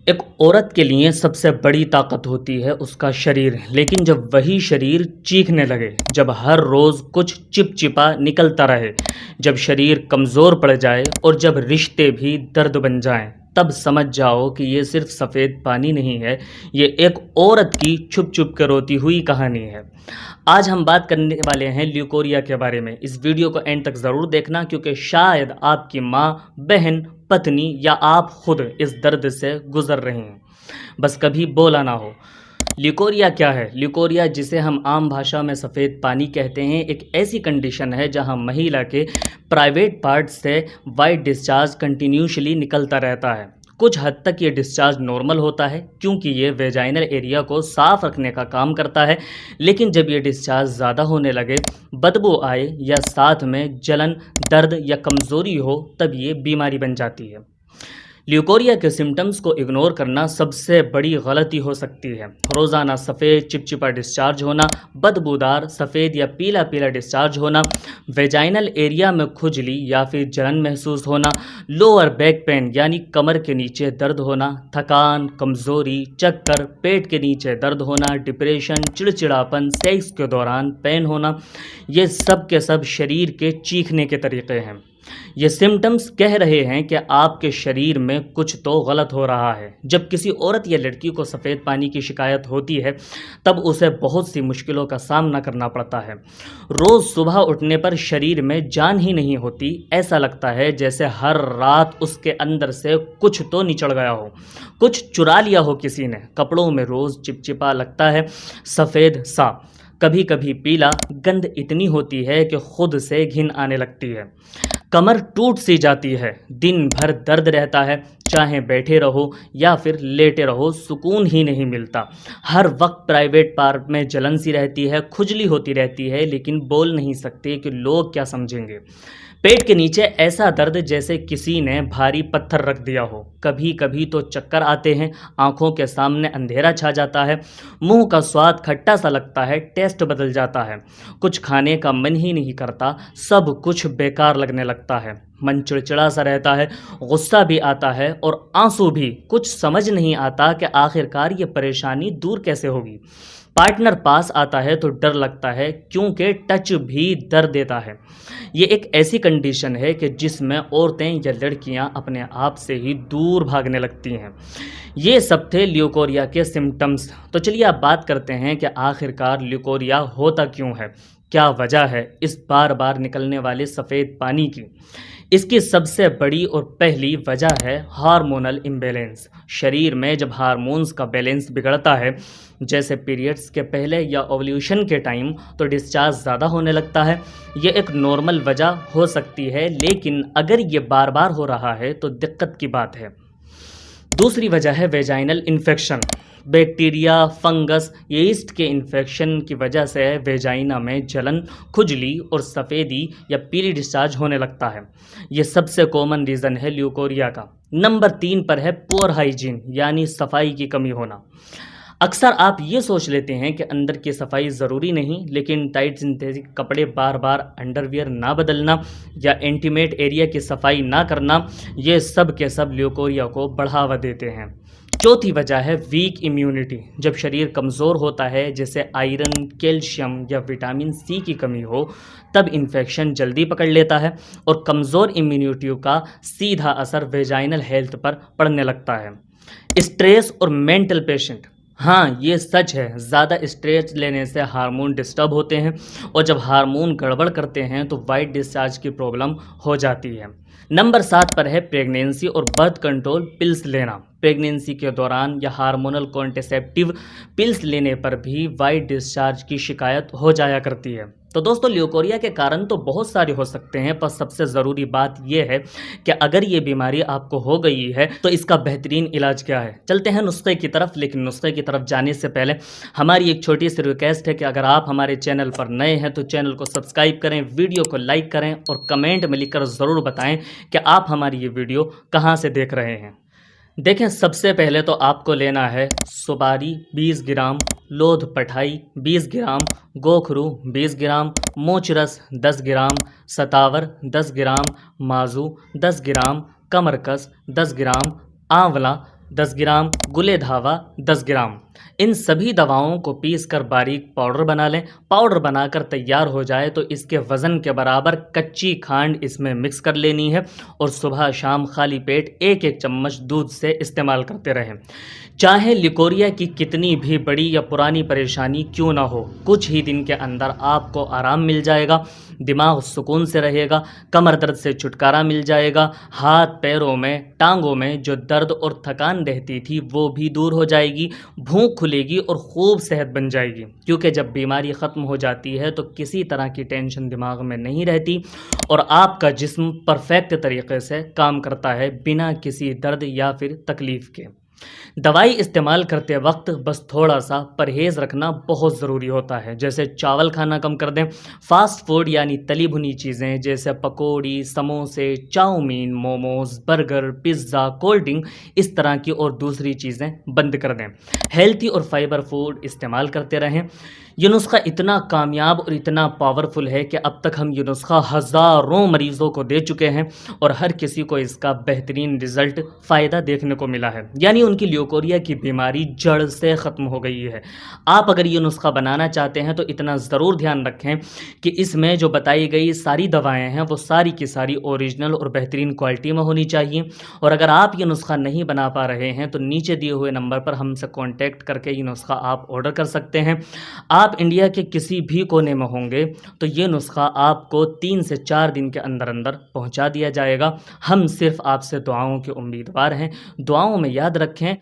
एक औरत के लिए सबसे बड़ी ताकत होती है उसका शरीर, लेकिन जब वही शरीर चीखने लगे, जब हर रोज़ कुछ चिपचिपा निकलता रहे, जब शरीर कमज़ोर पड़ जाए और जब रिश्ते भी दर्द बन जाएं, तब समझ जाओ कि ये सिर्फ सफ़ेद पानी नहीं है, ये एक औरत की छुप छुप कर रोती हुई कहानी है। आज हम बात करने वाले हैं ल्यूकोरिया के बारे में। इस वीडियो को एंड तक ज़रूर देखना, क्योंकि शायद आपकी माँ, बहन, पत्नी या आप खुद इस दर्द से गुजर रहे हैं, बस कभी बोला ना हो। ल्यूकोरिया क्या है? ल्यूकोरिया, जिसे हम आम भाषा में सफ़ेद पानी कहते हैं, एक ऐसी कंडीशन है जहां महिला के प्राइवेट पार्ट से वाइट डिस्चार्ज कंटिन्यूसली निकलता रहता है। कुछ हद तक ये डिस्चार्ज नॉर्मल होता है, क्योंकि ये वेजाइनल एरिया को साफ रखने का काम करता है। लेकिन जब ये डिस्चार्ज ज़्यादा होने लगे, बदबू आए या साथ में जलन, दर्द या कमज़ोरी हो, तब ये बीमारी बन जाती है। ल्यूकोरिया के सिम्टम्स को इग्नोर करना सबसे बड़ी गलती हो सकती है। रोज़ाना सफ़ेद चिपचिपा डिस्चार्ज होना, बदबूदार सफ़ेद या पीला पीला डिस्चार्ज होना, वेजाइनल एरिया में खुजली या फिर जलन महसूस होना, लोअर बैक पेन यानी कमर के नीचे दर्द होना, थकान, कमज़ोरी, चक्कर, पेट के नीचे दर्द होना, डिप्रेशन, चिड़चिड़ापन, सेक्स के दौरान पेन होना, ये सब के सब शरीर के चीखने के तरीक़े हैं। ये सिम्टम्स कह रहे हैं कि आपके शरीर में कुछ तो गलत हो रहा है। जब किसी औरत या लड़की को सफ़ेद पानी की शिकायत होती है, तब उसे बहुत सी मुश्किलों का सामना करना पड़ता है। रोज़ सुबह उठने पर शरीर में जान ही नहीं होती। ऐसा लगता है जैसे हर रात उसके अंदर से कुछ तो निचड़ गया हो, कुछ चुरा लिया हो किसी ने। कपड़ों में रोज़ चिपचिपा लगता है, सफ़ेद सा, कभी कभी पीला। गंध इतनी होती है कि खुद से घिन आने लगती है। कमर टूट सी जाती है। दिन भर दर्द रहता है, चाहे बैठे रहो या फिर लेटे रहो, सुकून ही नहीं मिलता। हर वक्त प्राइवेट पार्ट में जलन सी रहती है, खुजली होती रहती है, लेकिन बोल नहीं सकते कि लोग क्या समझेंगे। पेट के नीचे ऐसा दर्द जैसे किसी ने भारी पत्थर रख दिया हो। कभी कभी तो चक्कर आते हैं, आंखों के सामने अंधेरा छा जाता है, मुंह का स्वाद खट्टा सा लगता है, टेस्ट बदल जाता है, कुछ खाने का मन ही नहीं करता, सब कुछ बेकार लगने लगता है, मन चिड़चिड़ा सा रहता है, गुस्सा भी आता है और आंसू भी। कुछ समझ नहीं आता कि आखिरकार ये परेशानी दूर कैसे होगी। पार्टनर पास आता है तो डर लगता है, क्योंकि टच भी दर्द देता है। ये एक ऐसी कंडीशन है कि जिसमें औरतें या लड़कियां अपने आप से ही दूर भागने लगती हैं। ये सब थे ल्यूकोरिया के सिम्टम्स। तो चलिए अब बात करते हैं कि आखिरकार ल्यूकोरिया होता क्यों है, क्या वजह है इस बार बार निकलने वाले सफ़ेद पानी की। इसकी सबसे बड़ी और पहली वजह है हार्मोनल इम्बैलेंस। शरीर में जब हार्मोन्स का बैलेंस बिगड़ता है, जैसे पीरियड्स के पहले या ओव्यूलेशन के टाइम, तो डिस्चार्ज ज़्यादा होने लगता है। ये एक नॉर्मल वजह हो सकती है, लेकिन अगर ये बार बार हो रहा है तो दिक्कत की बात है। दूसरी वजह है vaginal infection. Bacteria, fungus, yeast के इन्फेक्शन की वजह से वेजाइना में जलन, खुजली और सफ़ेदी या पीली डिस्चार्ज होने लगता है। ये सबसे कॉमन रीज़न है ल्यूकोरिया का। नंबर 3 पर है पुअर हाइजीन, यानी सफाई की कमी होना। अक्सर आप ये सोच लेते हैं कि अंदर की सफाई ज़रूरी नहीं, लेकिन टाइट सिंथेटिक कपड़े बार बार, अंडरवियर ना बदलना या इंटीमेट एरिया की सफाई ना करना, ये सब के सब ल्यूकोरिया को बढ़ावा देते हैं। चौथी वजह है वीक इम्यूनिटी। जब शरीर कमज़ोर होता है, जैसे आयरन, कैल्शियम या विटामिन सी की कमी हो, तब इन्फेक्शन जल्दी पकड़ लेता है और कमज़ोर इम्यूनिटी का सीधा असर वेजाइनल हेल्थ पर पड़ने लगता है। स्ट्रेस और मेंटल पेशेंट, हाँ ये सच है, ज़्यादा स्ट्रेस लेने से हार्मोन डिस्टर्ब होते हैं और जब हार्मोन गड़बड़ करते हैं तो वाइट डिस्चार्ज की प्रॉब्लम हो जाती है। नंबर 7 पर है प्रेगनेंसी और बर्थ कंट्रोल पिल्स लेना। प्रेगनेंसी के दौरान या हार्मोनल कॉन्ट्रासेप्टिव पिल्स लेने पर भी वाइट डिस्चार्ज की शिकायत हो जाया करती है। तो दोस्तों, ल्यूकोरिया के कारण तो बहुत सारे हो सकते हैं, पर सबसे ज़रूरी बात यह है कि अगर ये बीमारी आपको हो गई है तो इसका बेहतरीन इलाज क्या है। चलते हैं नुस्खे की तरफ, लेकिन नुस्खे की तरफ जाने से पहले हमारी एक छोटी सी रिक्वेस्ट है कि अगर आप हमारे चैनल पर नए हैं तो चैनल को सब्सक्राइब करें, वीडियो को लाइक करें और कमेंट में लिखकर ज़रूर बताएं कि आप हमारी ये वीडियो कहाँ से देख रहे हैं। देखें, सबसे पहले तो आपको लेना है सुपारी 20 ग्राम, लोध पठाई 20 ग्राम, गोखरू 20 ग्राम, मोचरस 10 ग्राम, सतावर 10 ग्राम, माजू 10 ग्राम, कमरकस 10 ग्राम, आंवला 10 ग्राम गुले धावा 10 ग्राम। इन सभी दवाओं को पीस कर बारीक पाउडर बना लें। पाउडर बनाकर तैयार हो जाए तो इसके वज़न के बराबर कच्ची खांड इसमें मिक्स कर लेनी है और सुबह शाम खाली पेट एक एक चम्मच दूध से इस्तेमाल करते रहें। चाहे लिकोरिया की कितनी भी बड़ी या पुरानी परेशानी क्यों ना हो, कुछ ही दिन के अंदर आपको आराम मिल जाएगा, दिमाग सुकून से रहेगा, कमर दर्द से छुटकारा मिल जाएगा, हाथ पैरों में टांगों में जो दर्द और थकान रहती थी वो भी दूर हो जाएगी, भूख खुलेगी और खूब सेहत बन जाएगी। क्योंकि जब बीमारी ख़त्म हो जाती है तो किसी तरह की टेंशन दिमाग में नहीं रहती और आपका जिस्म परफेक्ट तरीके से काम करता है बिना किसी दर्द या फिर तकलीफ़ के। दवाई इस्तेमाल करते वक्त बस थोड़ा सा परहेज़ रखना बहुत ज़रूरी होता है, जैसे चावल खाना कम कर दें, फास्ट फूड यानी तली भुनी चीज़ें जैसे पकौड़ी, समोसे, chowmein, momos, burger, pizza, cold drink इस तरह की और दूसरी चीज़ें बंद कर दें। हेल्थी और फाइबर फूड इस्तेमाल करते रहें। ये नुस्खा इतना कामयाब और इतना पावरफुल है कि अब तक हम ये नुस्खा हज़ारों मरीज़ों को दे चुके हैं और हर किसी को इसका बेहतरीन रिज़ल्ट फ़ायदा देखने को मिला है, यानी उनकी ल्यूकोरिया की बीमारी जड़ से ख़त्म हो गई है। आप अगर ये नुस्खा बनाना चाहते हैं तो इतना ज़रूर ध्यान रखें कि इसमें जो बताई गई सारी दवाएं हैं वो सारी की सारी ओरिजिनल और बेहतरीन क्वालिटी में होनी चाहिए। और अगर आप ये नुस्खा नहीं बना पा रहे हैं तो नीचे दिए हुए नंबर पर हमसे कॉन्टैक्ट करके ये नुस्खा आप ऑर्डर कर सकते हैं। आप इंडिया के किसी भी कोने में होंगे तो ये नुस्खा आपको 3 से 4 दिन के अंदर अंदर पहुंचा दिया जाएगा। हम सिर्फ आपसे दुआओं के उम्मीदवार हैं। दुआओं में याद रखें।